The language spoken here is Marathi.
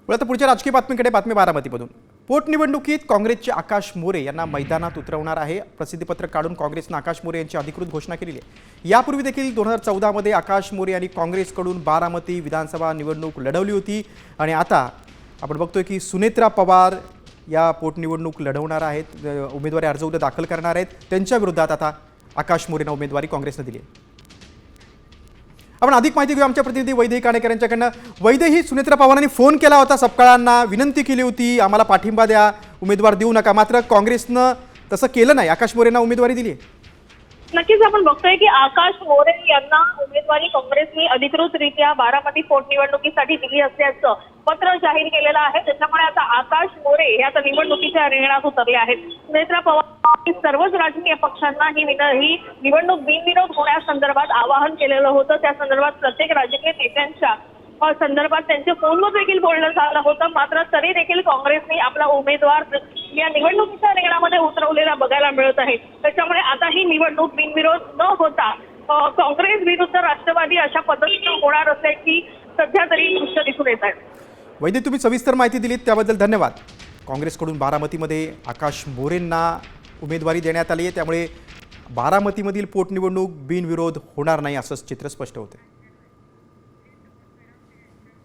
आता पुढच्या राजकीय बातमीकडे, बातमी बारामतीमधून. पोटनिवडणुकीत काँग्रेसचे आकाश मोरे यांना मैदानात उतरवणार आहे. प्रसिद्धीपत्रक काढून काँग्रेसनं आकाश मोरे यांची अधिकृत घोषणा केलेली आहे. यापूर्वी देखील 2014 मध्ये आकाश मोरे यांनी काँग्रेसकडून बारामती विधानसभा निवडणूक लढवली होती आणि आता आपण बघतोय की सुनेत्रा पवार या पोटनिवडणूक लढवणार आहेत, उमेदवारी अर्ज उद्या दाखल करणार आहेत. त्यांच्या विरोधात आता आकाश मोरेंना उमेदवारी काँग्रेसने दिली आहे. आपण अधिक माहिती घेऊ आमच्या प्रतिनिधी वैदेही काणेकर यांच्याकडनं. वैदेही, सुनेत्रा पवारांनी फोन केला होता सपकाळांना, विनंती केली होती आम्हाला पाठिंबा द्या, उमेदवार देऊ नका, मात्र काँग्रेसनं तसं केलं नाही, आकाश मोरेंना उमेदवारी दिली आहे. नक्कीच आपण बघतोय की आकाश मोरे यांना उमेदवारी काँग्रेसने अधिकृतरित्या बारामती पोटनिवडणुकीसाठी दिली असल्याचं पत्र जाहीर केलेलं आहे. त्याच्यामुळे आता आकाश मोरे हे आता निवडणुकीच्या रिंगणात उतरले आहेत. सुनेत्रा पवार सर्वच राजकीय पक्षांना ही निवडणूक बिनविरोध होण्यासंदर्भात आवाहन केलेलं होतं. त्या संदर्भात प्रत्येक राजकीय नेत्यांच्या संदर्भात त्यांच्या फोनवर देखील बोलणं झालं होतं. मात्र तरी देखील काँग्रेसने आपला उमेदवार या निवडणुकीच्या रिंगणामध्ये उतरवलेला बघायला मिळत आहे. त्याच्यामुळे आता ही निवडणूक बिनविरोध न होता काँग्रेस विरुद्ध राष्ट्रवादी अशा पद्धतीने होणार असल्याची सध्या तरी दृश्य दिसून येत आहे. वैद्य, तुम्ही सविस्तर माहिती दिलीत त्याबद्दल धन्यवाद. काँग्रेसकडून बारामतीमध्ये आकाश मोरेंना उमेदवारी देण्यात आली आहे, त्यामुळे बारामतीमधील पोटनिवडणूक बिनविरोध होणार नाही असं चित्र स्पष्ट होते.